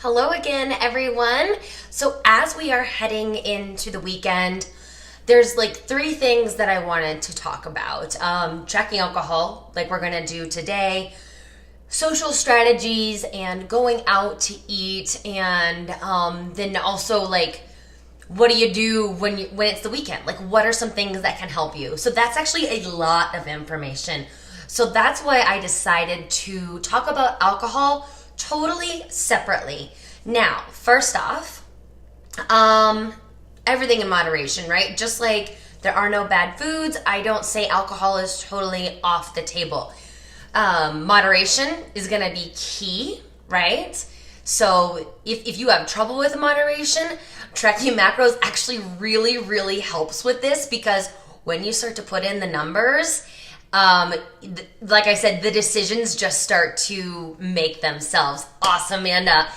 Hello again, everyone. So, as we are heading into the weekend, there's like three things that I wanted to talk about. Tracking alcohol, like we're going to do today, social strategies, and going out to eat, and then also like what do you do when it's the weekend? Like, what are some things that can help you? So that's actually a lot of information. So that's why I decided to talk about alcohol totally separately. Now, first off, everything in moderation, right? Just like there are no bad foods, I don't say alcohol is totally off the table. Moderation is going to be key, right? So if you have trouble with moderation, tracking macros actually really helps with this, because when you start to put in the numbers, like I said, the decisions just start to make themselves. Awesome, Amanda.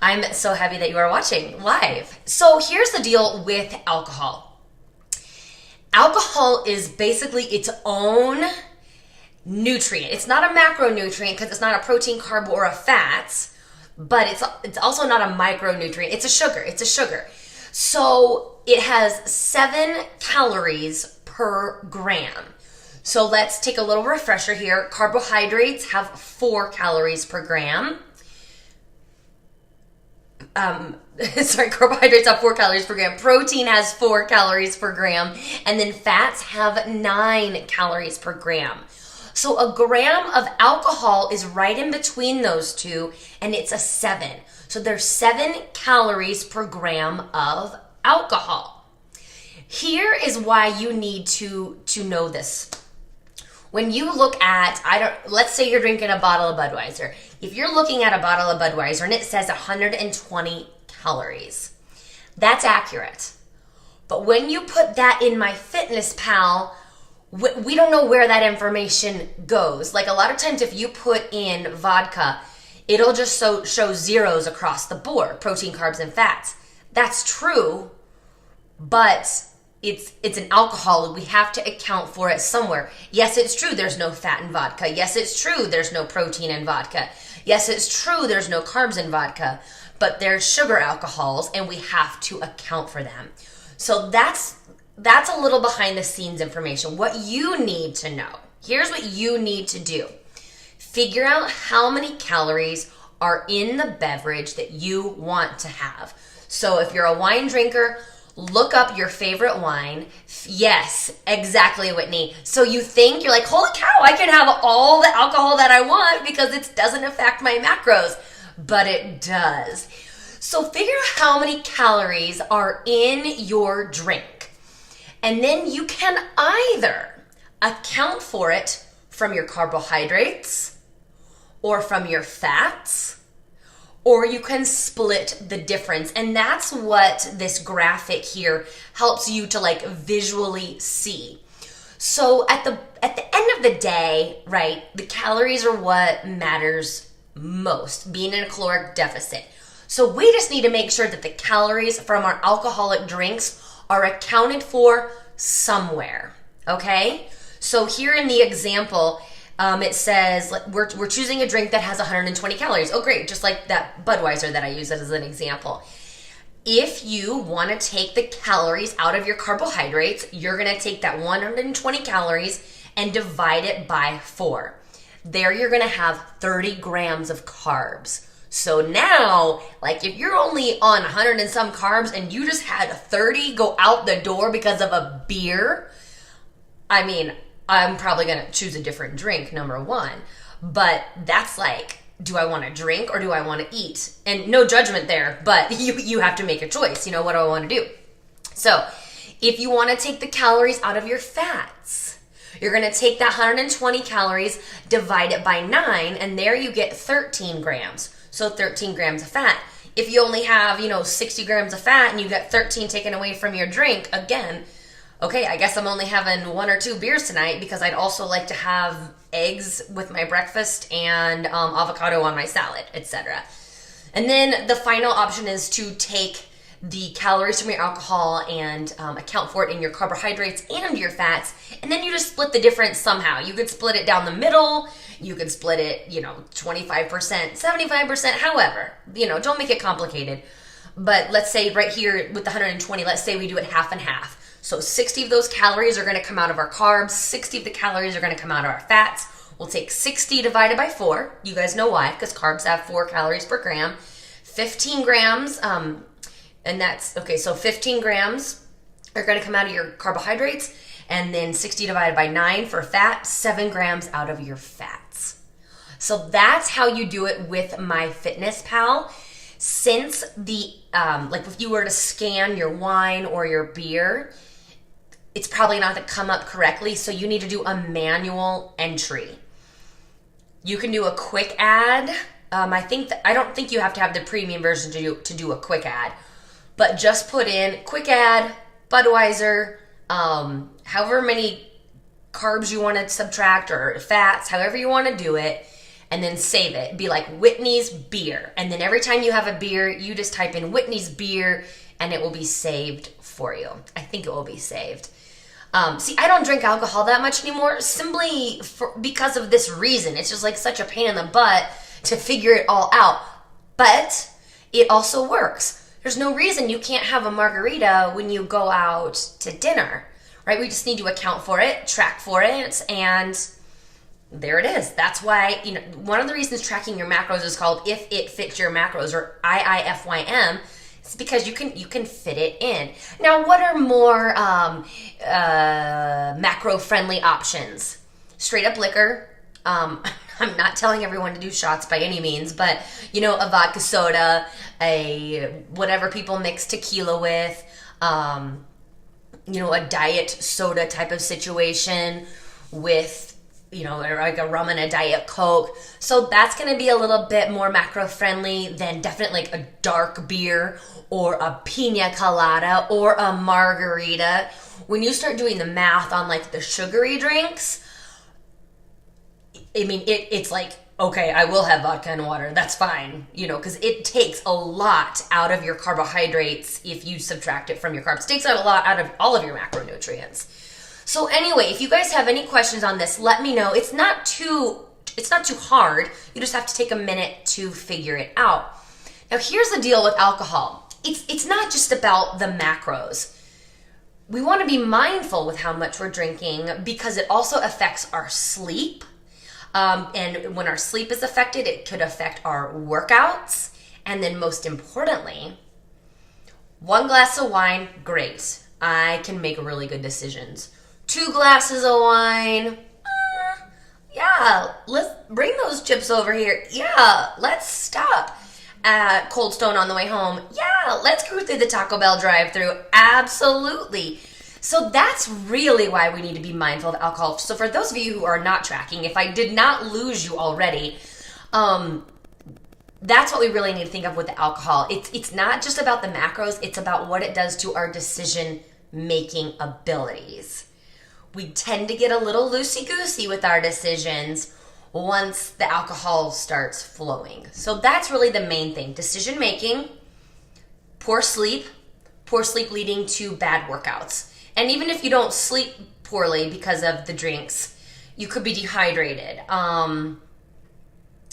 I'm so happy that you are watching live. So here's the deal with alcohol. Alcohol is basically its own nutrient. It's not a macronutrient because it's not a protein, carb, or a fat, but it's also not a micronutrient. It's a sugar. It's a sugar. So it has 7 calories per gram. So let's take a little refresher here. Carbohydrates have 4 calories per gram. Carbohydrates have 4 calories per gram. Protein has 4 calories per gram. And then fats have 9 calories per gram. So a gram of alcohol is right in between those two, and it's a 7. So there's 7 calories per gram of alcohol. Here is why you need to know this. When you look at, let's say you're drinking a bottle of Budweiser. If you're looking at a bottle of Budweiser and it says 120 calories, that's accurate. But when you put that in MyFitnessPal, we don't know where that information goes. Like a lot of times if you put in vodka, it'll just show zeros across the board, protein, carbs, and fats. That's true, but it's an alcohol. We have to account for it somewhere. Yes, it's true there's no fat in vodka. Yes, it's true there's no protein in vodka. Yes, it's true there's no carbs in vodka. But there's sugar alcohols, and we have to account for them. So that's a little behind the scenes information. What you need to know. Here's what you need to do. Figure out how many calories are in the beverage that you want to have. So if you're a wine drinker, look up your favorite wine. Yes, exactly, Whitney. So you're like, holy cow, I can have all the alcohol that I want because it doesn't affect my macros. But it does. So figure out how many calories are in your drink. And then you can either account for it from your carbohydrates or from your fats, or you can split the difference. And that's what this graphic here helps you to like visually see. So at the end of the day, right, the calories are what matters most, being in a caloric deficit. So we just need to make sure that the calories from our alcoholic drinks are accounted for somewhere, okay? So here in the example, it says we're choosing a drink that has 120 calories. Oh, great, just like that Budweiser that I used as an example. If you want to take the calories out of your carbohydrates, you're going to take that 120 calories and divide it by 4. There you're going to have 30 grams of carbs. So now, like if you're only on 100 and some carbs and you just had 30 go out the door because of a beer, I mean, I'm probably going to choose a different drink, number one. But that's like, do I want to drink or do I want to eat? And no judgment there, but you have to make a choice. You know, what do I want to do? So if you want to take the calories out of your fats, you're going to take that 120 calories, divide it by 9, and there you get 13 grams. So 13 grams of fat. If you only have, 60 grams of fat and you get 13 taken away from your drink, again, okay, I guess I'm only having 1 or 2 beers tonight because I'd also like to have eggs with my breakfast and avocado on my salad, etc. And then the final option is to take the calories from your alcohol and account for it in your carbohydrates and your fats, and then you just split the difference somehow. You could split it down the middle. You could split it, 25%, 75%, however. Don't make it complicated. But let's say right here with the 120, let's say we do it half and half. So 60 of those calories are going to come out of our carbs, 60 of the calories are going to come out of our fats. We'll take 60 divided by 4. You guys know why, because carbs have 4 calories per gram. 15 grams, and that's, okay, so 15 grams are going to come out of your carbohydrates, and then 60 divided by 9 for fat, 7 grams out of your fats. So that's how you do it with MyFitnessPal. Since the, like if you were to scan your wine or your beer, it's probably not going to come up correctly, so you need to do a manual entry. You can do a quick add. I don't think you have to have the premium version to do a quick add, but just put in quick add, Budweiser, however many carbs you want to subtract or fats, however you want to do it, and then save it. Be like Whitney's beer. And then every time you have a beer, you just type in Whitney's beer and it will be saved for you. I think it will be saved. See, I don't drink alcohol that much anymore simply because of this reason. It's just like such a pain in the butt to figure it all out. But it also works. There's no reason you can't have a margarita when you go out to dinner, right? We just need to account for it, track for it, and there it is. That's why, one of the reasons tracking your macros is called If It Fits Your Macros, or IIFYM. It's because you can fit it in. Now, what are more macro-friendly options? Straight up liquor. I'm not telling everyone to do shots by any means, but, a vodka soda, whatever people mix tequila with, a diet soda type of situation with, like a rum and a Diet Coke. So that's going to be a little bit more macro-friendly than definitely like a dark beer or a pina colada or a margarita. When you start doing the math on like the sugary drinks, I mean, it's like, okay, I will have vodka and water. That's fine, because it takes a lot out of your carbohydrates if you subtract it from your carbs. It takes out a lot out of all of your macronutrients. So anyway, if you guys have any questions on this, let me know. It's not too hard. You just have to take a minute to figure it out. Now, here's the deal with alcohol. It's not just about the macros. We want to be mindful with how much we're drinking because it also affects our sleep. And when our sleep is affected, it could affect our workouts. And then most importantly, 1 glass of wine, great. I can make really good decisions. 2 glasses of wine, yeah, let's bring those chips over here. Yeah, let's stop at Cold Stone on the way home. Yeah, let's go through the Taco Bell drive-thru. Absolutely. So that's really why we need to be mindful of alcohol. So for those of you who are not tracking, if I did not lose you already, that's what we really need to think of with the alcohol. It's not just about the macros, it's about what it does to our decision-making abilities. We tend to get a little loosey-goosey with our decisions once the alcohol starts flowing. So that's really the main thing. Decision-making, poor sleep leading to bad workouts. And even if you don't sleep poorly because of the drinks, you could be dehydrated. And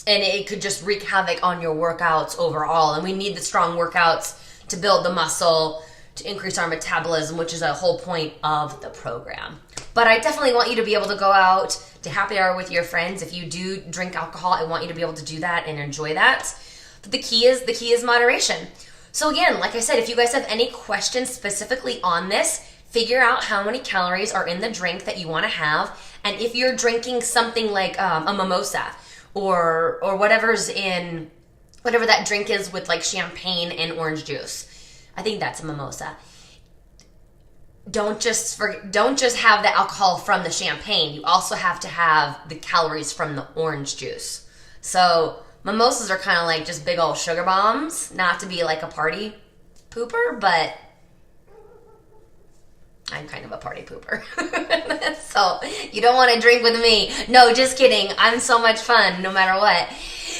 it could just wreak havoc on your workouts overall. And we need the strong workouts to build the muscle, to increase our metabolism, which is a whole point of the program. But I definitely want you to be able to go out to happy hour with your friends. If you do drink alcohol, I want you to be able to do that and enjoy that. But the key is moderation. So again, like I said, if you guys have any questions specifically on this, figure out how many calories are in the drink that you want to have. And if you're drinking something like a mimosa or whatever's in, whatever that drink is with like champagne and orange juice, I think that's a mimosa. Don't just have the alcohol from the champagne. You also have to have the calories from the orange juice. So mimosas are kind of like just big old sugar bombs. Not to be like a party pooper, but I'm kind of a party pooper. So you don't want to drink with me. No, just kidding. I'm so much fun no matter what.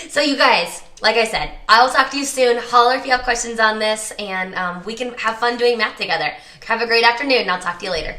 So you guys, like I said, I will talk to you soon. Holler if you have questions on this, and we can have fun doing math together. Have a great afternoon. I'll talk to you later.